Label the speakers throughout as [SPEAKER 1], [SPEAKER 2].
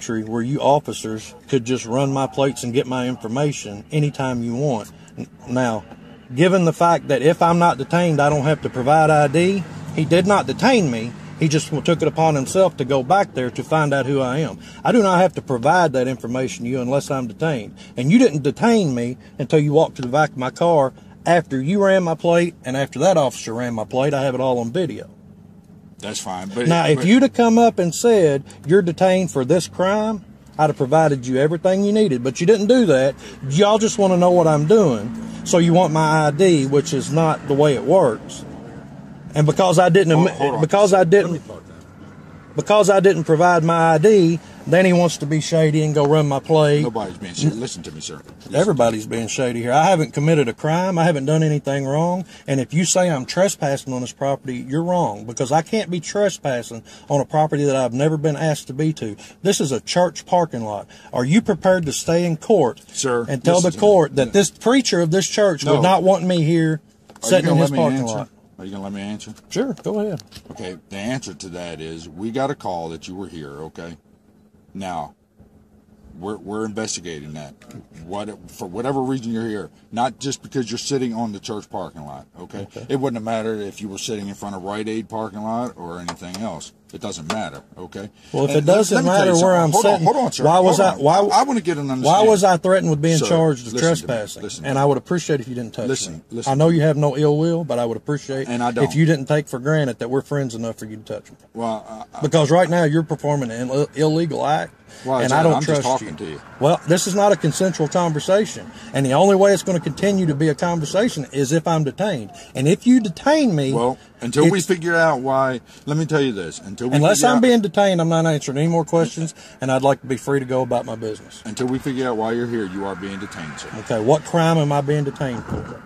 [SPEAKER 1] country where you officers could just run my plates and get my information anytime you want. Now, given the fact that if I'm not detained, I don't have to provide ID, he did not detain me. He just took it upon himself to go back there to find out who I am. I do not have to provide that information to you unless I'm detained. And you didn't detain me until you walked to the back of my car after you ran my plate and after that officer ran my plate. I have it all on video.
[SPEAKER 2] That's fine.
[SPEAKER 1] Now, if you'd have come up and said you're detained for this crime, I'd have provided you everything you needed. But you didn't do that. Y'all just want to know what I'm doing. So you want my ID, which is not the way it works. And because I didn't, because I didn't provide my ID, then he wants to be shady and go run my plate.
[SPEAKER 2] Nobody's being shady. Listen to me, sir.
[SPEAKER 1] Everybody's being shady here. I haven't committed a crime. I haven't done anything wrong. And if you say I'm trespassing on this property, you're wrong, because I can't be trespassing on a property that I've never been asked to be to. This is a church parking lot. Are you prepared to stay in court,
[SPEAKER 2] sir,
[SPEAKER 1] and tell the court that this preacher of this church would not want me here sitting in his parking lot?
[SPEAKER 2] Are you going to let me answer?
[SPEAKER 1] Sure, go ahead.
[SPEAKER 2] Okay, the answer to that is we got a call that you were here, okay? Now, we're investigating that. For whatever reason you're here, not just because you're sitting on the church parking lot, okay? It wouldn't have mattered if you were sitting in front of Rite Aid parking lot or anything else. It doesn't matter, okay?
[SPEAKER 1] Well, if it doesn't matter where I'm sitting,
[SPEAKER 2] hold on, sir.
[SPEAKER 1] Why was I
[SPEAKER 2] want to get an understanding.
[SPEAKER 1] Why was I threatened with being charged of trespassing? And I would appreciate if you didn't touch me. I know you have no ill will, but I would appreciate if you didn't take for granted that we're friends enough for you to touch me.
[SPEAKER 2] Well,
[SPEAKER 1] because right now you're performing an illegal act, and I don't trust
[SPEAKER 2] you. To you.
[SPEAKER 1] Well, this is not a consensual conversation, and the only way it's going to continue to be a conversation is if I'm detained. And if you detain me,
[SPEAKER 2] well, until we figure out why, let me tell you this:
[SPEAKER 1] unless I'm being detained, I'm not answering any more questions, and I'd like to be free to go about my business.
[SPEAKER 2] Until we figure out why you're here, you are being detained, sir.
[SPEAKER 1] Okay, what crime am I being detained for?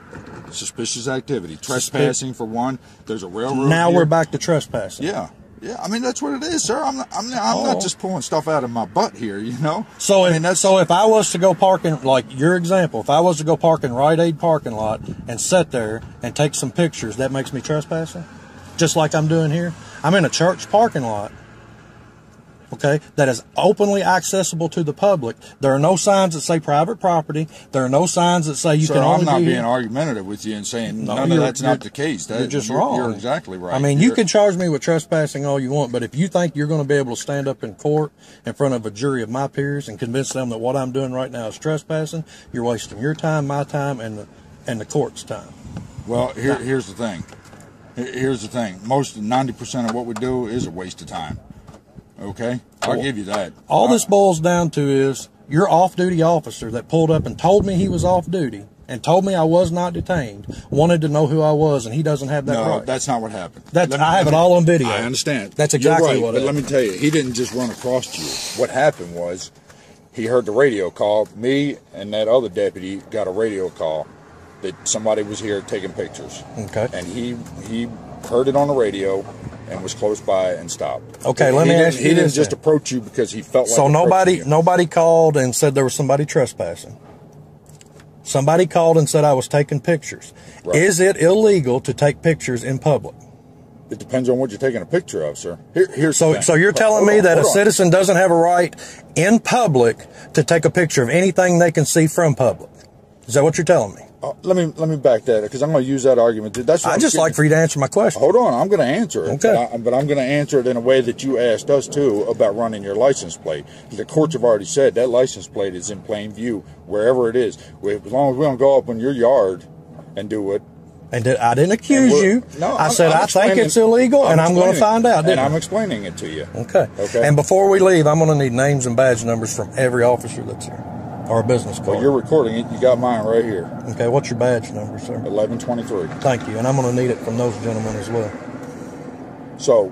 [SPEAKER 2] Suspicious activity, trespassing for one. There's a railroad.
[SPEAKER 1] Now we're back to trespassing.
[SPEAKER 2] Yeah. Yeah, I mean, that's what it is, sir. I'm not just pulling stuff out of my butt here, you know?
[SPEAKER 1] So, if I was to go park in, like your example, if I was to go park in Rite Aid parking lot and sit there and take some pictures, that makes me trespassing? Just like I'm doing here? I'm in a church parking lot, okay, that is openly accessible to the public. There are no signs that say private property. There are no signs that say you can only be here.
[SPEAKER 2] I'm not being argumentative with you and saying that's not the case.
[SPEAKER 1] You're just wrong.
[SPEAKER 2] You're exactly right.
[SPEAKER 1] I mean, you can charge me with trespassing all you want, but if you think you're going to be able to stand up in court in front of a jury of my peers and convince them that what I'm doing right now is trespassing, you're wasting your time, my time, and the court's time.
[SPEAKER 2] Well, here's the thing. Here's the thing. 90% of what we do is a waste of time. Okay, I'll give you that.
[SPEAKER 1] All this boils down to is your off-duty officer that pulled up and told me he was off-duty and told me I was not detained wanted to know who I was, and he doesn't have that right.
[SPEAKER 2] No, that's not what happened.
[SPEAKER 1] I have it all on video.
[SPEAKER 2] I understand.
[SPEAKER 1] That's exactly what
[SPEAKER 2] happened. But let me tell you, he didn't just run across you. What happened was he heard the radio call. Me and that other deputy got a radio call that somebody was here taking pictures.
[SPEAKER 1] Okay.
[SPEAKER 2] And he heard it on the radio and was close by and stopped.
[SPEAKER 1] Okay, let me ask you this.
[SPEAKER 2] He didn't just approach you because he felt like
[SPEAKER 1] so nobody called and said there was somebody trespassing. Somebody called and said I was taking pictures. Right. Is it illegal to take pictures in public?
[SPEAKER 2] It depends on what you're taking a picture of, sir.
[SPEAKER 1] So you're telling me that a citizen doesn't have a right in public to take a picture of anything they can see from public? Is that what you're telling me?
[SPEAKER 2] Let me back that, because I'm going to use that argument. That's what
[SPEAKER 1] I'd just like for you to answer my question.
[SPEAKER 2] Hold on, I'm going to answer it.
[SPEAKER 1] Okay.
[SPEAKER 2] But I'm going to answer it in a way that you asked us too about running your license plate. The courts have already said that license plate is in plain view wherever it is. As long as we don't go up in your yard and do it.
[SPEAKER 1] And I didn't accuse you. No, I said I think it's illegal, and I'm going to find out.
[SPEAKER 2] And I'm explaining it to you.
[SPEAKER 1] Okay. And before we leave, I'm going to need names and badge numbers from every officer that's here. Or a business card.
[SPEAKER 2] Well, you're recording it. You got mine right here.
[SPEAKER 1] Okay, what's your badge number, sir?
[SPEAKER 2] 1123.
[SPEAKER 1] Thank you, and I'm going to need it from those gentlemen as well.
[SPEAKER 2] So,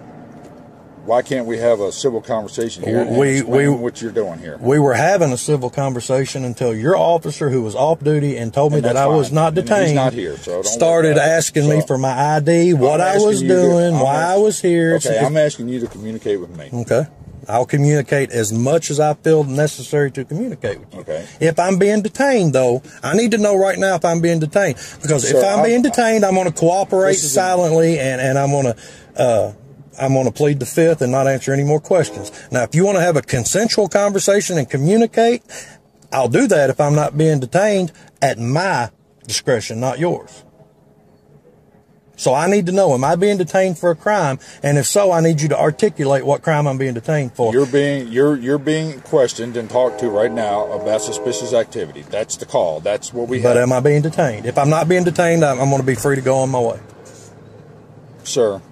[SPEAKER 2] why can't we have a civil conversation here and explain what you're doing here?
[SPEAKER 1] We were having a civil conversation until your officer, who was off duty and told me that I was not detained,
[SPEAKER 2] he's not here, so
[SPEAKER 1] started asking me for my ID, what I was doing, why I was here.
[SPEAKER 2] Okay, I'm asking you to communicate with me.
[SPEAKER 1] Okay. I'll communicate as much as I feel necessary to communicate with you.
[SPEAKER 2] Okay.
[SPEAKER 1] If I'm being detained, though, I need to know right now if I'm being detained. Because if I'm being detained, I'm going to cooperate silently, and I'm going to I'm going to plead the fifth and not answer any more questions. Now, if you want to have a consensual conversation and communicate, I'll do that if I'm not being detained at my discretion, not yours. So I need to know, am I being detained for a crime? And if so, I need you to articulate what crime I'm being detained for.
[SPEAKER 2] You're being questioned and talked to right now about suspicious activity. That's the call. That's what we have.
[SPEAKER 1] But am I being detained? If I'm not being detained, I'm going to be free to go on my way.
[SPEAKER 2] Sir,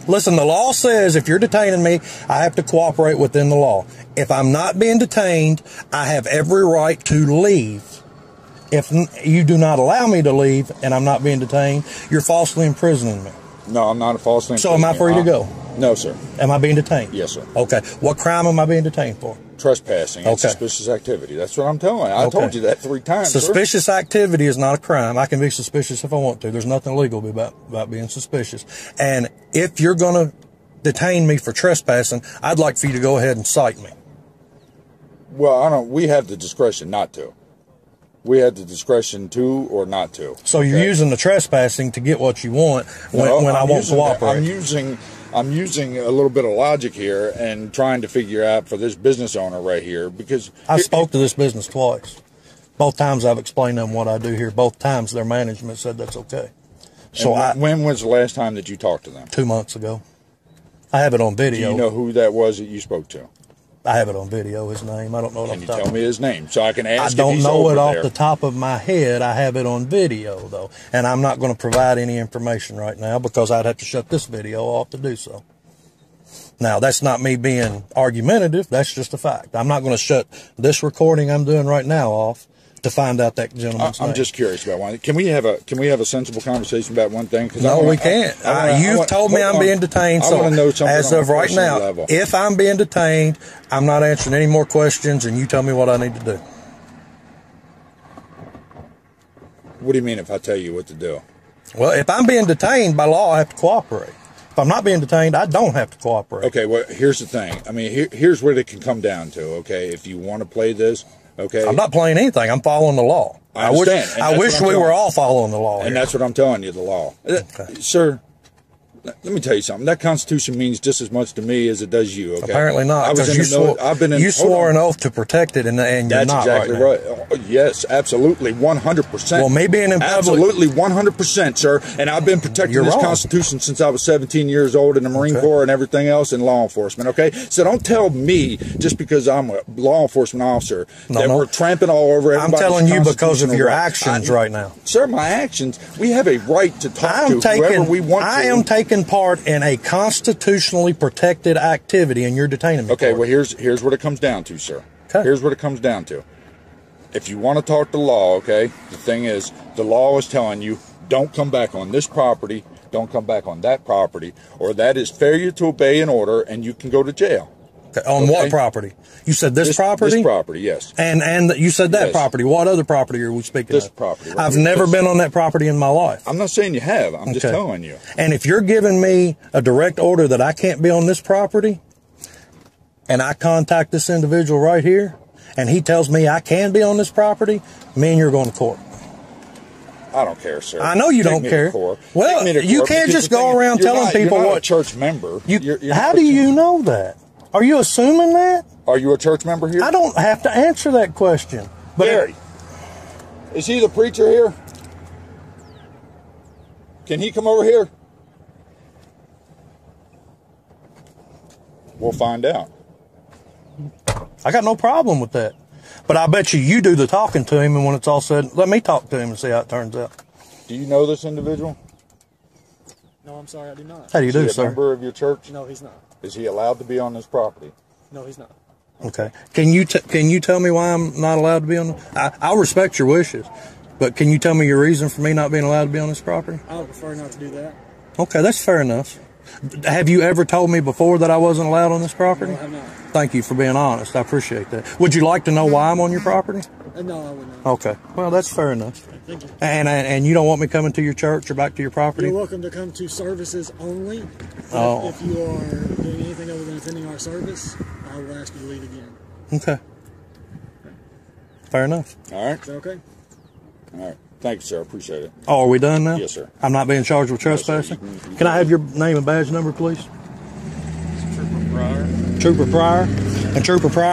[SPEAKER 1] listen, the law says if you're detaining me, I have to cooperate within the law. If I'm not being detained, I have every right to leave. If you do not allow me to leave and I'm not being detained, you're falsely imprisoning me.
[SPEAKER 2] No, I'm not falsely imprisoning.
[SPEAKER 1] So am I free to go?
[SPEAKER 2] No, sir.
[SPEAKER 1] Am I being detained?
[SPEAKER 2] Yes, sir.
[SPEAKER 1] Okay. What crime am I being detained for?
[SPEAKER 2] Trespassing and suspicious activity. That's what I'm telling you. I told you that 3 times.
[SPEAKER 1] Suspicious activity is not a crime. I can be suspicious if I want to. There's nothing legal about being suspicious. And if you're going to detain me for trespassing, I'd like for you to go ahead and cite me.
[SPEAKER 2] Well, we have the discretion not to. We have the discretion to or not to.
[SPEAKER 1] So you're using the trespassing to get what you want when I won't cooperate.
[SPEAKER 2] I'm using a little bit of logic here and trying to figure out for this business owner right here, because
[SPEAKER 1] I spoke to this business twice. Both times I've explained to them what I do here. Both times their management said that's okay. So
[SPEAKER 2] when was the last time that you talked to them?
[SPEAKER 1] 2 months ago. I have it on video.
[SPEAKER 2] Do you know who that was that you spoke to?
[SPEAKER 1] I have it on video, his name. I don't know it off the top.
[SPEAKER 2] Can you tell me his name so I can ask?
[SPEAKER 1] I don't know it off the top of my head. I have it on video, though. And I'm not going to provide any information right now because I'd have to shut this video off to do so. Now, that's not me being argumentative. That's just a fact. I'm not going to shut this recording I'm doing right now off to find out that gentleman's name.
[SPEAKER 2] I'm just curious about one. Can we have a sensible conversation about one thing?
[SPEAKER 1] No, we can't. You've told me I'm being detained. So as of right now, if I'm being detained, I'm not answering any more questions, and you tell me what I need to do.
[SPEAKER 2] What do you mean if I tell you what to do?
[SPEAKER 1] Well, if I'm being detained by law, I have to cooperate. If I'm not being detained, I don't have to cooperate.
[SPEAKER 2] Okay, well, here's the thing. I mean, here's what it can come down to, okay? If you want to play this, okay?
[SPEAKER 1] I'm not playing anything. I'm following the law.
[SPEAKER 2] I understand.
[SPEAKER 1] I wish we were all following the law.
[SPEAKER 2] And that's what I'm telling you, the law. Okay. Sir, let me tell you something. That Constitution means just as much to me as it does you, okay?
[SPEAKER 1] Apparently not, because you swore an oath to protect it, and you're not.
[SPEAKER 2] That's exactly right. Oh, yes, absolutely, 100%.
[SPEAKER 1] Well, me being in public...
[SPEAKER 2] Absolutely, 100%, sir. And I've been protecting this Constitution since I was 17 years old in the Marine Corps and everything else in law enforcement, okay? So don't tell me, just because I'm a law enforcement officer, that we're tramping all over everybody's
[SPEAKER 1] I'm telling you because of your actions right now.
[SPEAKER 2] Sir, my actions, we have a right to talk to whoever we want to.
[SPEAKER 1] I am taking part in a constitutionally protected activity, and you're detaining me.
[SPEAKER 2] Okay, well, here's what it comes down to, sir. Okay. Here's what it comes down to. If you want to talk the law, okay, the thing is, the law is telling you, don't come back on this property, don't come back on that property, or that is failure to obey an order, and you can go to jail.
[SPEAKER 1] Okay. On what property? You said this property?
[SPEAKER 2] This property, yes.
[SPEAKER 1] And you said that property. What other property are we speaking of?
[SPEAKER 2] This property. Right
[SPEAKER 1] I've never been on that property in my life.
[SPEAKER 2] I'm not saying you have. I'm just telling you.
[SPEAKER 1] And if you're giving me a direct order that I can't be on this property, and I contact this individual right here, and he tells me I can be on this property, me and you're going to court.
[SPEAKER 2] I don't care, sir.
[SPEAKER 1] I know you don't care. Well, you can't just go around telling people what.
[SPEAKER 2] You're not a church member.
[SPEAKER 1] How do you know that? Are you assuming that?
[SPEAKER 2] Are you a church member here?
[SPEAKER 1] I don't have to answer that question. But
[SPEAKER 2] Gary, is he the preacher here? Can he come over here? We'll find out.
[SPEAKER 1] I got no problem with that. But I bet you do the talking to him, and when it's all said, let me talk to him and see how it turns out.
[SPEAKER 2] Do you know this individual?
[SPEAKER 3] No, I'm sorry, I do not.
[SPEAKER 1] How do you do, sir?
[SPEAKER 2] Is he a member of your church?
[SPEAKER 3] No, he's not.
[SPEAKER 2] Is he allowed to be on this property?
[SPEAKER 3] No, he's not.
[SPEAKER 1] Okay. Can you tell me why I'm not allowed to be on? I'll respect your wishes, but can you tell me your reason for me not being allowed to be on this property?
[SPEAKER 3] I would prefer not to do that.
[SPEAKER 1] Okay, that's fair enough. Have you ever told me before that I wasn't allowed on this property?
[SPEAKER 3] No, I have not.
[SPEAKER 1] Thank you for being honest. I appreciate that. Would you like to know why I'm on your property?
[SPEAKER 3] No, I would not.
[SPEAKER 1] Okay. Well, that's fair enough.
[SPEAKER 3] Thank you.
[SPEAKER 1] And you don't want me coming to your church or back to your property?
[SPEAKER 3] You're welcome to come to services only. If you are doing anything other than attending our service, I will ask you to leave again.
[SPEAKER 1] Okay. Fair enough.
[SPEAKER 2] All right.
[SPEAKER 3] Is that okay?
[SPEAKER 2] All right. Thank you, sir. I appreciate it.
[SPEAKER 1] Oh, are we done now?
[SPEAKER 2] Yes, sir.
[SPEAKER 1] I'm not being charged with trespassing?
[SPEAKER 2] Yes,
[SPEAKER 1] Can I have your name and badge number, please? Trooper Pryor, and Trooper Pryor.